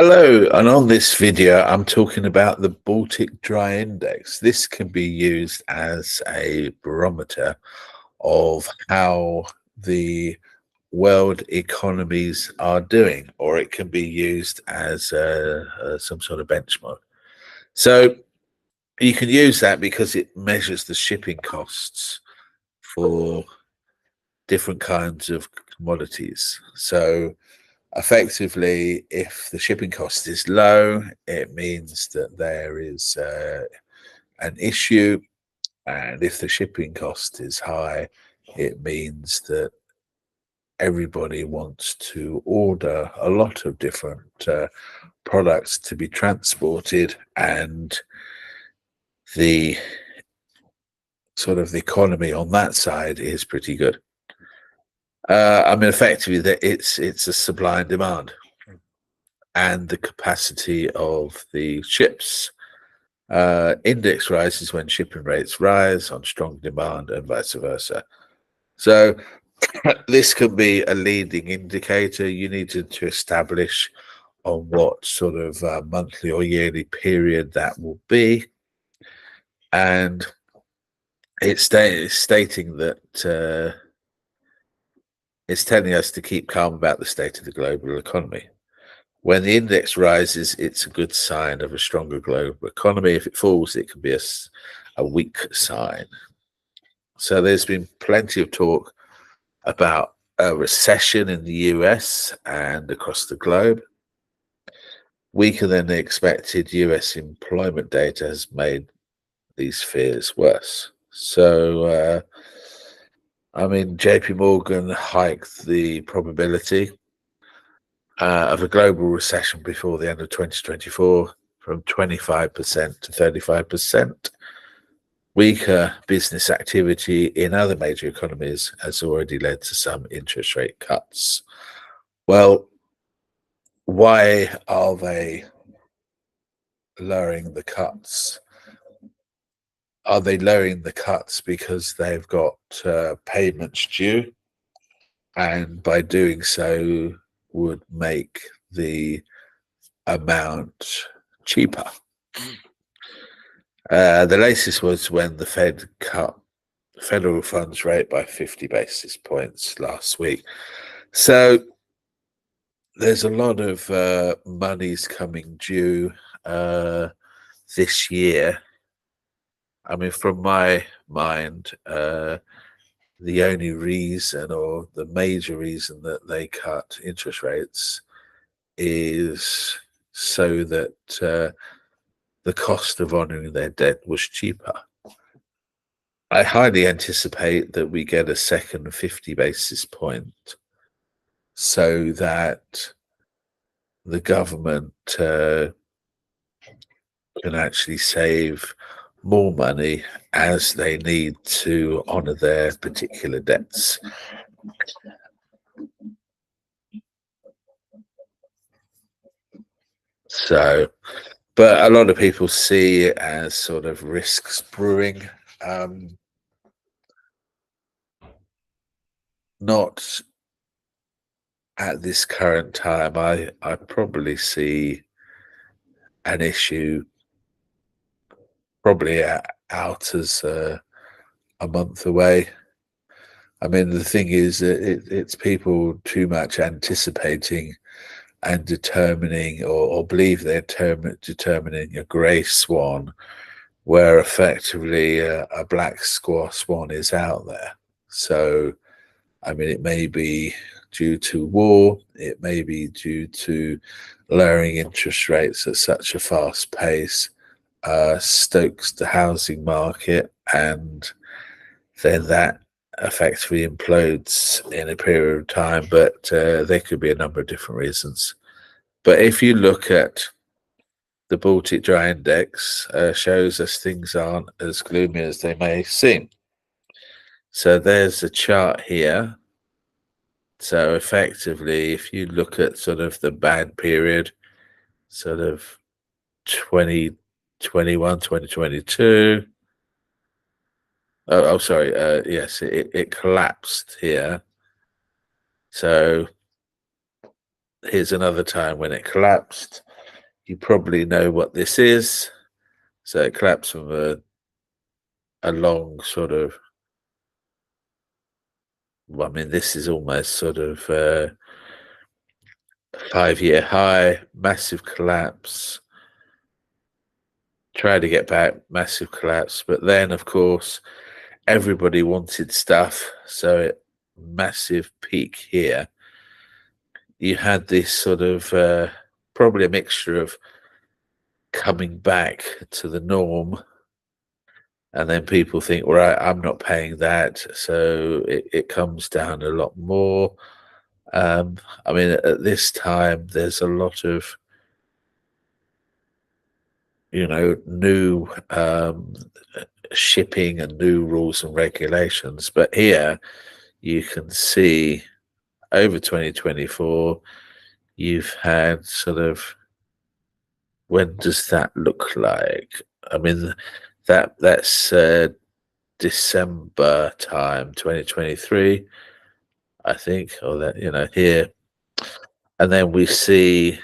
Hello, and on this video, I'm talking about the Baltic Dry Index. This can be used as a barometer of how the world economies are doing, or it can be used as some sort of benchmark. So you can use that because it measures the shipping costs for different kinds of commodities. So effectively, if the shipping cost is low, it means that there is an issue. And if the shipping cost is high, it means that everybody wants to order a lot of different products to be transported, and the sort of the economy on that side is pretty good. I mean, effectively, that it's a supply and demand, and the capacity of the ships. Index rises when shipping rates rise on strong demand, and vice versa. So this can be a leading indicator. You need to establish on what sort of monthly or yearly period that will be, and it's stating that it's telling us to keep calm about the state of the global economy. When the index rises, it's a good sign of a stronger global economy. If it falls, it can be a weak sign. So there's been plenty of talk about a recession in the US and across the globe. Weaker than expected US employment data has made these fears worse. So, I mean, JP Morgan hiked the probability of a global recession before the end of 2024 from 25% to 35%. Weaker business activity in other major economies has already led to some interest rate cuts. Well, why are they lowering the cuts? Are they lowering the cuts because they've got payments due, and by doing so would make the amount cheaper? The latest was when the Fed cut federal funds rate by 50 basis points last week. So there's a lot of monies coming due this year. I mean, from my mind, the only reason, or the major reason, that they cut interest rates is so that the cost of honouring their debt was cheaper. I highly anticipate that we get a second 50 basis point so that the government can actually save more money as they need to honour their particular debts. So, but a lot of people see it as sort of risks brewing. Not at this current time. I probably see an issue probably out as a month away. I mean, the thing is, it's people too much anticipating and determining, or believe they're determining a grey swan, where effectively a black swan is out there. So, I mean, it may be due to war, it may be due to lowering interest rates at such a fast pace, stokes the housing market, and then that effectively implodes in a period of time. But there could be a number of different reasons. But if you look at the Baltic Dry Index, shows us things aren't as gloomy as they may seem. So there's a chart here. So effectively, if you look at sort of the bad period, sort of 2021, 2022. Oh, sorry. Yes, it collapsed here. So here's another time when it collapsed. You probably know what this is. So it collapsed from a long sort of, well, I mean, this is almost sort of 5-year high, massive collapse, tried to get back, massive collapse. But then, of course, everybody wanted stuff. So massive peak here. You had this sort of probably a mixture of coming back to the norm, and then people think, right, I'm not paying that, so it comes down a lot more. I mean, at this time, there's a lot of, new shipping and new rules and regulations. But here you can see over 2024, you've had sort of, when does that look like? I mean, that's December time, 2023, I think, or that, here. And then we see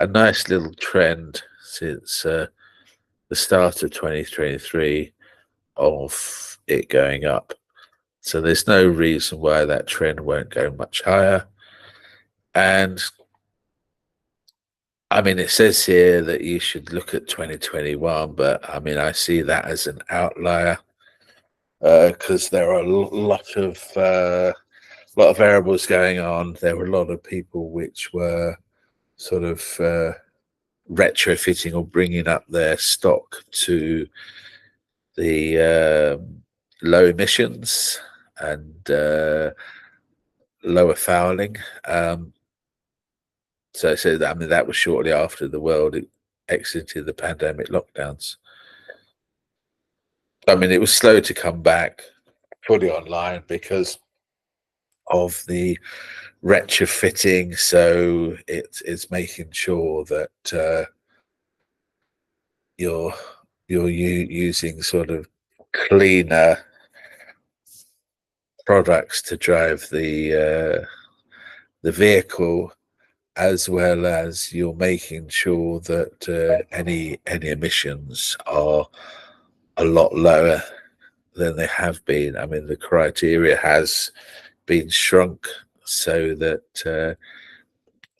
a nice little trend since the start of 2023 of it going up. So there's no reason why that trend won't go much higher. And I mean, it says here that you should look at 2021, but I mean, I see that as an outlier because there are a lot of variables going on. There were a lot of people which were sort of retrofitting or bringing up their stock to the low emissions and lower fouling. So I mean, that was shortly after the world exited the pandemic lockdowns. I mean, it was slow to come back fully online because of the retrofitting. So it's making sure that you're using sort of cleaner products to drive the vehicle, as well as you're making sure that any emissions are a lot lower than they have been. I mean, the criteria has been shrunk so that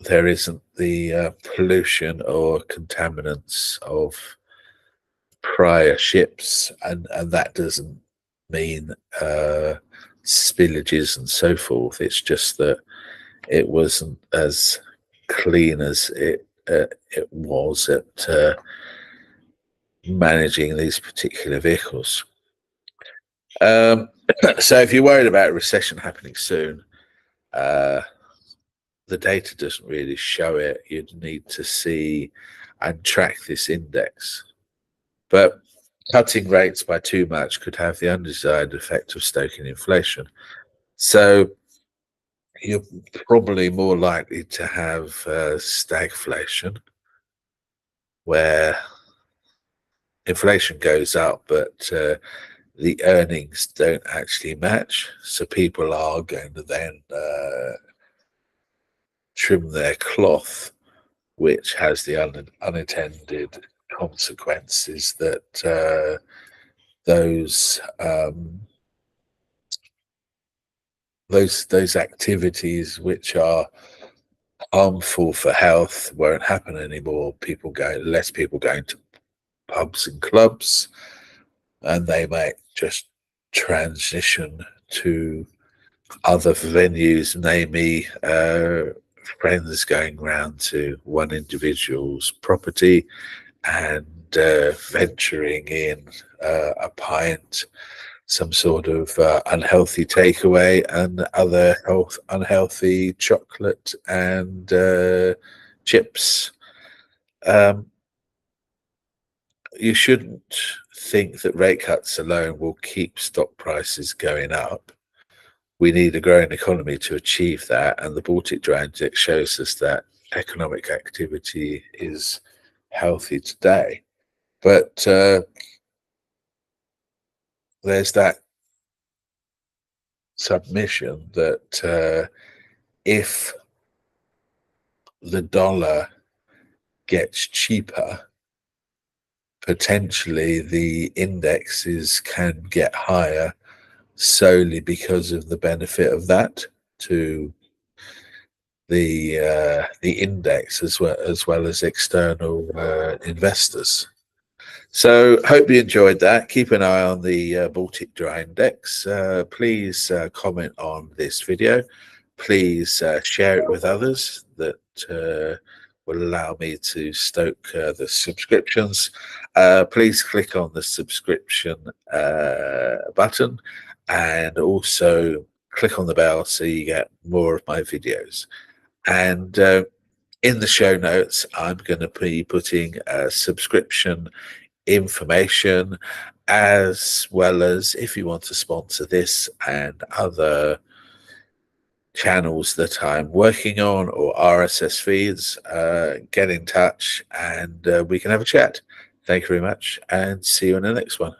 there isn't the pollution or contaminants of prior ships, and that doesn't mean spillages and so forth. It's just that it wasn't as clean as it was at managing these particular vehicles. So if you're worried about a recession happening soon, uh, the data doesn't really show it. You'd need to see and track this index. But cutting rates by too much could have the undesired effect of stoking inflation. So you're probably more likely to have stagflation, where inflation goes up, but the earnings don't actually match. So people are going to then trim their cloth, which has the unintended consequences that those those activities which are harmful for health won't happen anymore. Less people going to pubs and clubs, and they might just transition to other venues, namely friends going round to one individual's property and venturing in a pint, some sort of unhealthy takeaway, and other unhealthy chocolate and chips. You shouldn't think that rate cuts alone will keep stock prices going up. We need a growing economy to achieve that, and the Baltic Dry Index shows us that economic activity is healthy today. But there's that submission that if the dollar gets cheaper, potentially the indexes can get higher solely because of the benefit of that to the index as well as external investors. So hope you enjoyed that. Keep an eye on the Baltic Dry Index. Please comment on this video. Please share it with others that will allow me to stoke the subscriptions. Please click on the subscription button and also click on the bell so you get more of my videos. And in the show notes, I'm going to be putting subscription information, as well as if you want to sponsor this and other channels that I'm working on or RSS feeds, get in touch and we can have a chat. Thank you very much and see you in the next one.